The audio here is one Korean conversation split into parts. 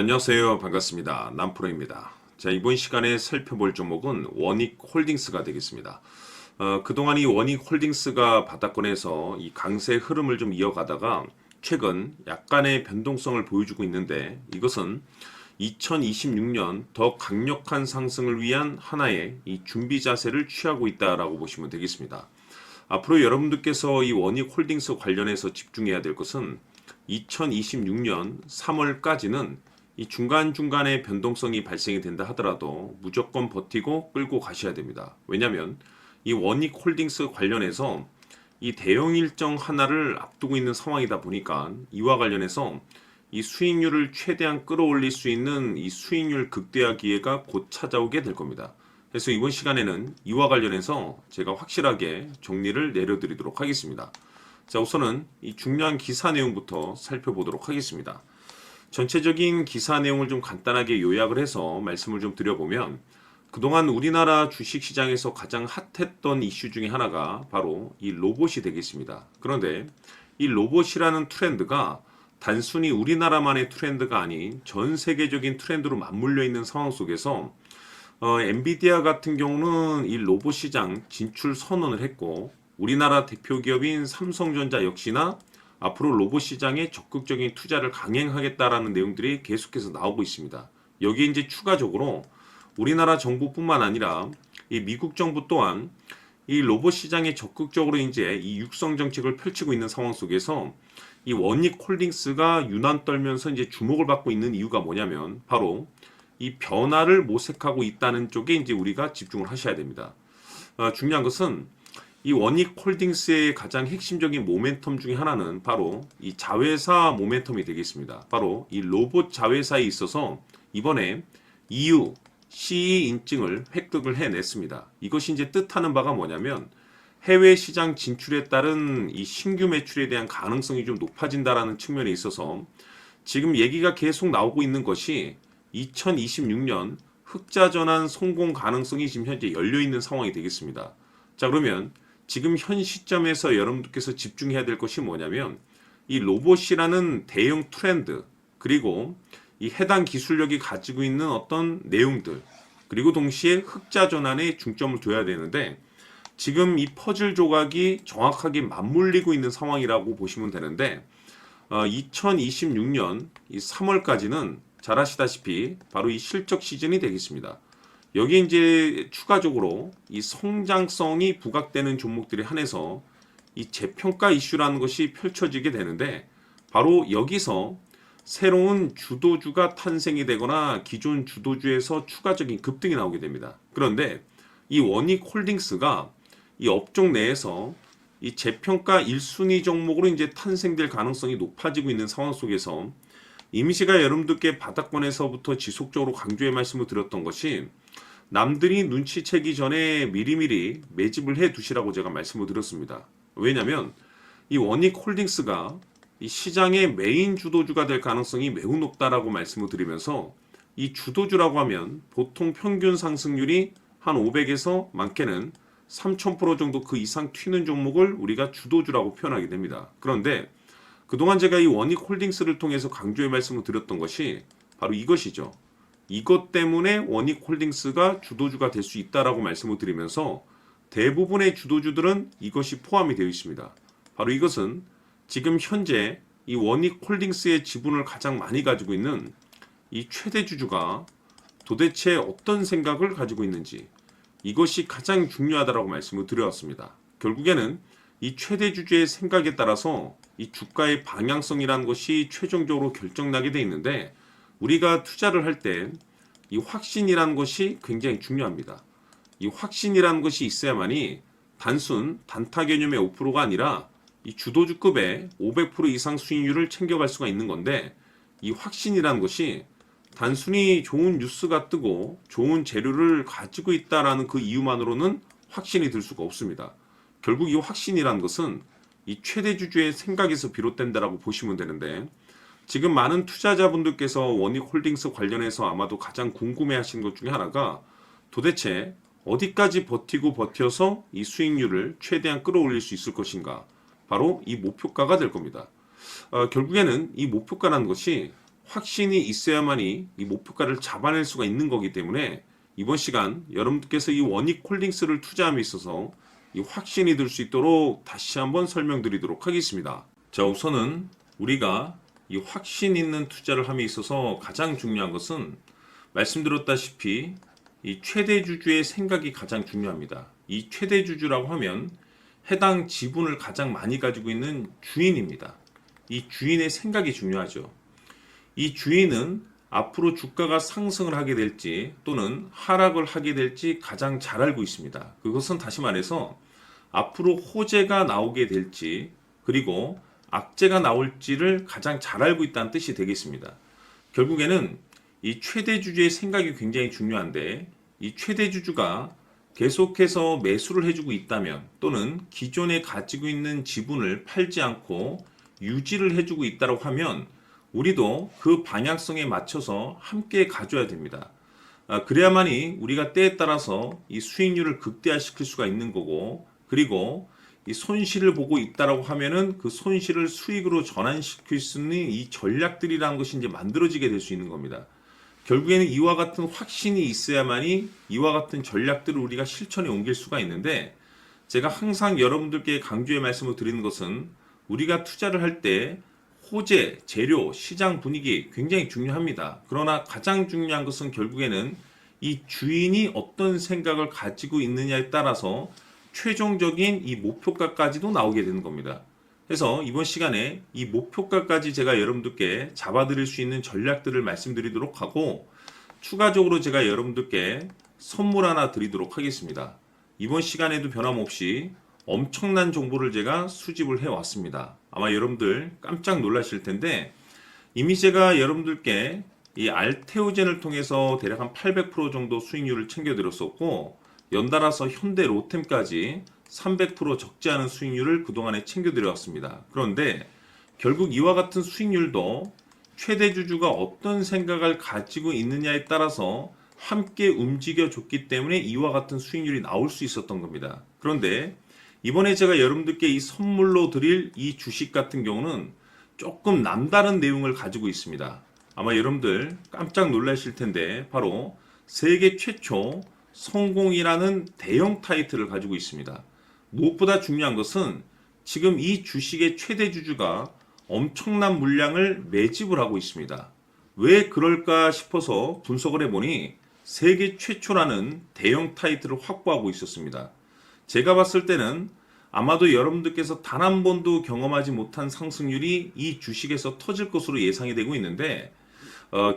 안녕하세요. 반갑습니다. 남프로입니다. 자, 이번 시간에 살펴볼 종목은 원익홀딩스가 되겠습니다. 그동안 이 원익홀딩스가 바닥권에서 이 강세 흐름을 좀 이어가다가 최근 약간의 변동성을 보여주고 있는데, 이것은 2026년 더 강력한 상승을 위한 하나의 이 준비 자세를 취하고 있다라고 보시면 되겠습니다. 앞으로 여러분들께서 이 원익홀딩스 관련해서 집중해야 될 것은 2026년 3월까지는 이 중간중간에 변동성이 발생이 된다 하더라도 무조건 버티고 끌고 가셔야 됩니다. 왜냐하면 이 원익홀딩스 관련해서 이 대형 일정 하나를 앞두고 있는 상황이다 보니까 이와 관련해서 이 수익률을 최대한 끌어올릴 수 있는 이 수익률 극대화 기회가 곧 찾아오게 될 겁니다. 그래서 이번 시간에는 이와 관련해서 제가 확실하게 정리를 내려드리도록 하겠습니다. 자, 우선은 이 중요한 기사 내용부터 살펴보도록 하겠습니다. 전체적인 기사 내용을 좀 간단하게 요약을 해서 말씀을 좀 드려보면, 그동안 우리나라 주식시장에서 가장 핫했던 이슈 중에 하나가 바로 이 로봇이 되겠습니다. 그런데 이 로봇이라는 트렌드가 단순히 우리나라만의 트렌드가 아닌 전 세계적인 트렌드로 맞물려 있는 상황 속에서 엔비디아 같은 경우는 이 로봇 시장 진출 선언을 했고, 우리나라 대표 기업인 삼성전자 역시나 앞으로 로봇 시장에 적극적인 투자를 강행하겠다라는 내용들이 계속해서 나오고 있습니다. 여기에 이제 추가적으로 우리나라 정부뿐만 아니라 이 미국 정부 또한 이 로봇 시장에 적극적으로 이제 이 육성 정책을 펼치고 있는 상황 속에서 이 원익홀딩스가 유난 떨면서 이제 주목을 받고 있는 이유가 뭐냐면, 바로 이 변화를 모색하고 있다는 쪽에 이제 우리가 집중을 하셔야 됩니다. 중요한 것은 이 원익홀딩스의 가장 핵심적인 모멘텀 중에 하나는 바로 이 자회사 모멘텀이 되겠습니다. 바로 이 로봇 자회사에 있어서 이번에 EU CE 인증을 획득을 해냈습니다. 이것이 이제 뜻하는 바가 뭐냐면, 해외 시장 진출에 따른 이 신규 매출에 대한 가능성이 좀 높아진다라는 측면에 있어서 지금 얘기가 계속 나오고 있는 것이 2026년 흑자 전환 성공 가능성이 지금 현재 열려 있는 상황이 되겠습니다. 자, 그러면 지금 현 시점에서 여러분들께서 집중해야 될 것이 뭐냐면, 이 로봇이라는 대형 트렌드, 그리고 이 해당 기술력이 가지고 있는 어떤 내용들, 그리고 동시에 흑자 전환에 중점을 둬야 되는데, 지금 이 퍼즐 조각이 정확하게 맞물리고 있는 상황이라고 보시면 되는데, 2026년 이 3월까지는 잘 아시다시피 바로 이 실적 시즌이 되겠습니다. 여기 이제 추가적으로 이 성장성이 부각되는 종목들에 한해서 이 재평가 이슈라는 것이 펼쳐지게 되는데, 바로 여기서 새로운 주도주가 탄생이 되거나 기존 주도주에서 추가적인 급등이 나오게 됩니다. 그런데 이 원익홀딩스가 이 업종 내에서 이 재평가 1순위 종목으로 이제 탄생될 가능성이 높아지고 있는 상황 속에서, 임시가 여러분들께 바닥권에서부터 지속적으로 강조의 말씀을 드렸던 것이, 남들이 눈치채기 전에 미리미리 매집을 해 두시라고 제가 말씀을 드렸습니다. 왜냐하면 이 원익홀딩스가 이 시장의 메인 주도주가 될 가능성이 매우 높다라고 말씀을 드리면서, 이 주도주라고 하면 보통 평균 상승률이 한 500에서 많게는 3000% 정도 그 이상 튀는 종목을 우리가 주도주라고 표현하게 됩니다. 그런데 그동안 제가 이 원익홀딩스를 통해서 강조의 말씀을 드렸던 것이 바로 이것이죠. 이것 때문에 원익홀딩스가 주도주가 될 수 있다라고 말씀을 드리면서, 대부분의 주도주들은 이것이 포함이 되어 있습니다. 바로 이것은 지금 현재 이 원익홀딩스의 지분을 가장 많이 가지고 있는 이 최대 주주가 도대체 어떤 생각을 가지고 있는지, 이것이 가장 중요하다라고 말씀을 드려왔습니다. 결국에는 이 최대 주주의 생각에 따라서 이 주가의 방향성이라는 것이 최종적으로 결정나게 돼 있는데, 우리가 투자를 할 때 이 확신이라는 것이 굉장히 중요합니다. 이 확신이라는 것이 있어야만이 단순 단타 개념의 5%가 아니라 이 주도주급의 500% 이상 수익률을 챙겨갈 수가 있는 건데, 이 확신이라는 것이 단순히 좋은 뉴스가 뜨고 좋은 재료를 가지고 있다라는 그 이유만으로는 확신이 들 수가 없습니다. 결국 이 확신이라는 것은 이 최대 주주의 생각에서 비롯된다라고 보시면 되는데, 지금 많은 투자자분들께서 원익홀딩스 관련해서 아마도 가장 궁금해하시는 것 중에 하나가, 도대체 어디까지 버티고 버텨서 이 수익률을 최대한 끌어올릴 수 있을 것인가, 바로 이 목표가가 될 겁니다. 결국에는 이 목표가라는 것이 확신이 있어야만이 이 목표가를 잡아낼 수가 있는 거기 때문에 이번 시간 여러분께서 이 원익홀딩스를 투자함에 있어서 이 확신이 들 수 있도록 다시 한번 설명드리도록 하겠습니다. 자, 우선은 우리가 이 확신 있는 투자를 함에 있어서 가장 중요한 것은 말씀드렸다시피 이 최대 주주의 생각이 가장 중요합니다. 이 최대 주주라고 하면 해당 지분을 가장 많이 가지고 있는 주인입니다. 이 주인의 생각이 중요하죠. 이 주인은 앞으로 주가가 상승을 하게 될지 또는 하락을 하게 될지 가장 잘 알고 있습니다. 그것은 다시 말해서 앞으로 호재가 나오게 될지 그리고 악재가 나올지를 가장 잘 알고 있다는 뜻이 되겠습니다. 결국에는 이 최대 주주의 생각이 굉장히 중요한데 이 최대 주주가 계속해서 매수를 해주고 있다면 또는 기존에 가지고 있는 지분을 팔지 않고 유지를 해주고 있다고 하면 우리도 그 방향성에 맞춰서 함께 가져야 됩니다. 그래야만이 우리가 때에 따라서 이 수익률을 극대화시킬 수가 있는 거고 그리고 이 손실을 보고 있다라고 하면은 그 손실을 수익으로 전환시킬 수 있는 이 전략들이라는 것이 이제 만들어지게 될 수 있는 겁니다. 결국에는 이와 같은 확신이 있어야만이 이와 같은 전략들을 우리가 실천에 옮길 수가 있는데 제가 항상 여러분들께 강조의 말씀을 드리는 것은 우리가 투자를 할 때 호재, 재료, 시장 분위기 굉장히 중요합니다. 그러나 가장 중요한 것은 결국에는 이 주인이 어떤 생각을 가지고 있느냐에 따라서 최종적인 이 목표가까지도 나오게 되는 겁니다. 그래서 이번 시간에 이 목표가까지 제가 여러분들께 잡아드릴 수 있는 전략들을 말씀드리도록 하고 추가적으로 제가 여러분들께 선물 하나 드리도록 하겠습니다. 이번 시간에도 변함없이 엄청난 정보를 제가 수집을 해왔습니다. 아마 여러분들 깜짝 놀라실 텐데 이미 제가 여러분들께 이 알테오젠을 통해서 대략 한 800% 정도 수익률을 챙겨드렸었고 연달아서 현대 로템까지 300% 적지 않은 수익률을 그동안에 챙겨드려왔습니다. 그런데 결국 이와 같은 수익률도 최대 주주가 어떤 생각을 가지고 있느냐에 따라서 함께 움직여줬기 때문에 이와 같은 수익률이 나올 수 있었던 겁니다. 그런데 이번에 제가 여러분들께 이 선물로 드릴 이 주식 같은 경우는 조금 남다른 내용을 가지고 있습니다. 아마 여러분들 깜짝 놀라실 텐데 바로 세계 최초 성공이라는 대형 타이틀을 가지고 있습니다. 무엇보다 중요한 것은 지금 이 주식의 최대 주주가 엄청난 물량을 매집을 하고 있습니다. 왜 그럴까 싶어서 분석을 해보니 세계 최초라는 대형 타이틀을 확보하고 있었습니다. 제가 봤을 때는 아마도 여러분들께서 단 한 번도 경험하지 못한 상승률이 이 주식에서 터질 것으로 예상이 되고 있는데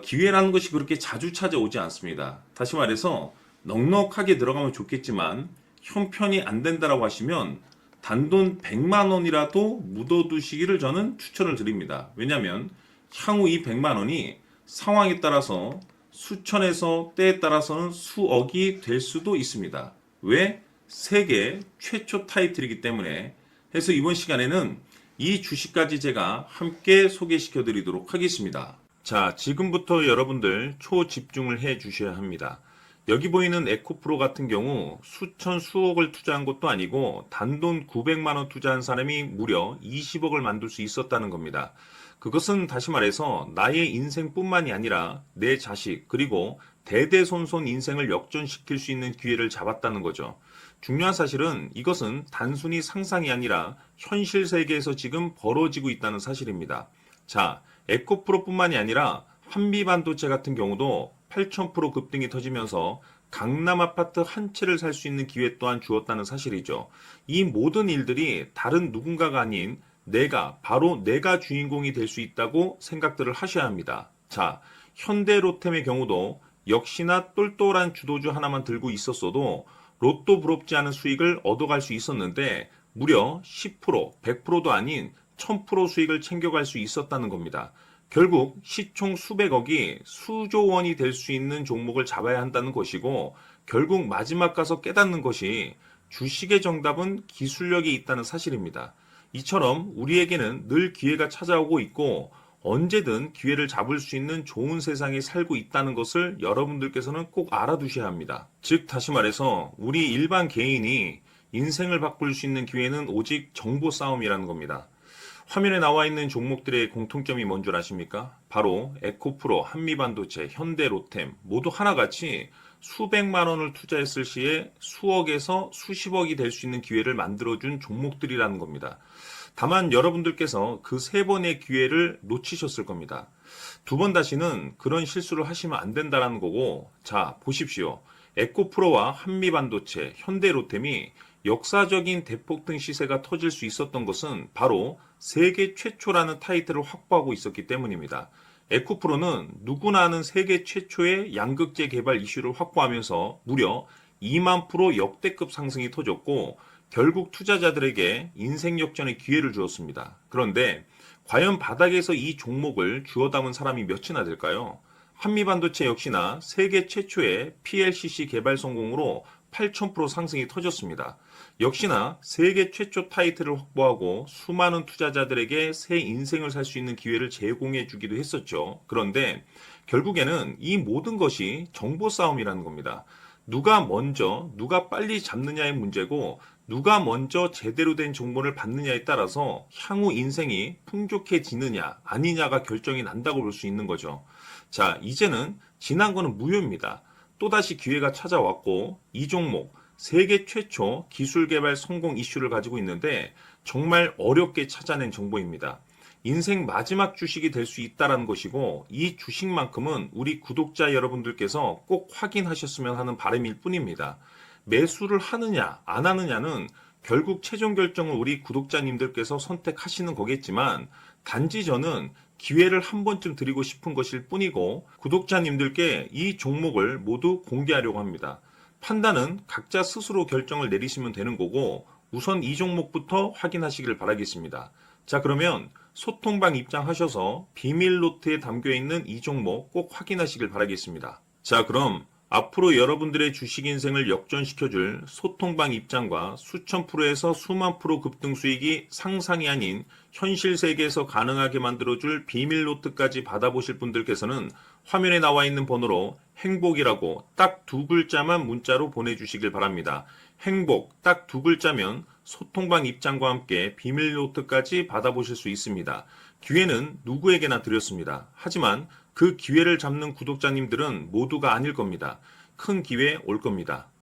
기회라는 것이 그렇게 자주 찾아오지 않습니다. 다시 말해서 넉넉하게 들어가면 좋겠지만 형편이 안 된다라고 하시면 단돈 100만 원이라도 묻어두시기를 저는 추천을 드립니다. 왜냐하면 향후 이 100만 원이 상황에 따라서 수천에서 때에 따라서는 수억이 될 수도 있습니다. 왜? 세계 최초 타이틀이기 때문에. 해서 이번 시간에는 이 주식까지 제가 함께 소개시켜 드리도록 하겠습니다. 자, 지금부터 여러분들 초집중을 해 주셔야 합니다. 여기 보이는 에코프로 같은 경우 수천 수억을 투자한 것도 아니고 단돈 900만 원 투자한 사람이 무려 20억을 만들 수 있었다는 겁니다. 그것은 다시 말해서 나의 인생뿐만이 아니라 내 자식 그리고 대대손손 인생을 역전시킬 수 있는 기회를 잡았다는 거죠. 중요한 사실은 이것은 단순히 상상이 아니라 현실 세계에서 지금 벌어지고 있다는 사실입니다. 자, 에코프로뿐만이 아니라 한미반도체 같은 경우도 8,000% 급등이 터지면서 강남 아파트 한 채를 살 수 있는 기회 또한 주었다는 사실이죠. 이 모든 일들이 다른 누군가가 아닌 바로 내가 주인공이 될 수 있다고 생각들을 하셔야 합니다. 자, 현대로템의 경우도 역시나 똘똘한 주도주 하나만 들고 있었어도 로또 부럽지 않은 수익을 얻어갈 수 있었는데 무려 10%, 100%도 아닌 1000% 수익을 챙겨갈 수 있었다는 겁니다. 결국 시총 수백억이 수조 원이 될 수 있는 종목을 잡아야 한다는 것이고 결국 마지막 가서 깨닫는 것이 주식의 정답은 기술력이 있다는 사실입니다. 이처럼 우리에게는 늘 기회가 찾아오고 있고 언제든 기회를 잡을 수 있는 좋은 세상에 살고 있다는 것을 여러분들께서는 꼭 알아두셔야 합니다. 즉 다시 말해서 우리 일반 개인이 인생을 바꿀 수 있는 기회는 오직 정보 싸움이라는 겁니다. 화면에 나와 있는 종목들의 공통점이 뭔 줄 아십니까? 바로 에코프로, 한미반도체, 현대로템 모두 하나같이 수백만 원을 투자했을 시에 수억에서 수십억이 될 수 있는 기회를 만들어준 종목들이라는 겁니다. 다만 여러분들께서 그 세 번의 기회를 놓치셨을 겁니다. 두 번 다시는 그런 실수를 하시면 안 된다는 거고, 자, 보십시오. 에코프로와 한미반도체, 현대로템이 역사적인 대폭등 시세가 터질 수 있었던 것은 바로 세계 최초라는 타이틀을 확보하고 있었기 때문입니다. 에코프로는 누구나 아는 세계 최초의 양극재 개발 이슈를 확보하면서 무려 2만 프로 역대급 상승이 터졌고 결국 투자자들에게 인생 역전의 기회를 주었습니다. 그런데 과연 바닥에서 이 종목을 주워 담은 사람이 몇이나 될까요? 한미반도체 역시나 세계 최초의 PLCC 개발 성공으로 8,000% 상승이 터졌습니다. 역시나 세계 최초 타이틀을 확보하고 수많은 투자자들에게 새 인생을 살 수 있는 기회를 제공해 주기도 했었죠. 그런데 결국에는 이 모든 것이 정보 싸움이라는 겁니다. 누가 먼저, 누가 빨리 잡느냐의 문제고 누가 먼저 제대로 된 정보를 받느냐에 따라서 향후 인생이 풍족해지느냐 아니냐가 결정이 난다고 볼 수 있는 거죠. 자, 이제는 지난 거는 무효입니다. 또다시 기회가 찾아왔고 이 종목 세계 최초 기술 개발 성공 이슈를 가지고 있는데 정말 어렵게 찾아낸 정보입니다. 인생 마지막 주식이 될 수 있다는 것이고 이 주식만큼은 우리 구독자 여러분들께서 꼭 확인하셨으면 하는 바람일 뿐입니다. 매수를 하느냐 안 하느냐는 결국 최종 결정을 우리 구독자님들께서 선택하시는 거겠지만 단지 저는 기회를 한 번쯤 드리고 싶은 것일 뿐이고 구독자님들께 이 종목을 모두 공개하려고 합니다. 판단은 각자 스스로 결정을 내리시면 되는 거고 우선 이 종목부터 확인하시길 바라겠습니다. 자, 그러면 소통방 입장하셔서 비밀 노트에 담겨 있는 이 종목 꼭 확인하시길 바라겠습니다. 자, 그럼 앞으로 여러분들의 주식 인생을 역전시켜줄 소통방 입장과 수천 프로에서 수만 프로 급등 수익이 상상이 아닌 현실 세계에서 가능하게 만들어줄 비밀 노트까지 받아보실 분들께서는 화면에 나와 있는 번호로 행복이라고 딱 두 글자만 문자로 보내주시길 바랍니다. 행복 딱 두 글자면 소통방 입장과 함께 비밀 노트까지 받아보실 수 있습니다. 기회는 누구에게나 드렸습니다. 하지만 그 기회를 잡는 구독자님들은 모두가 아닐 겁니다. 큰 기회 올 겁니다.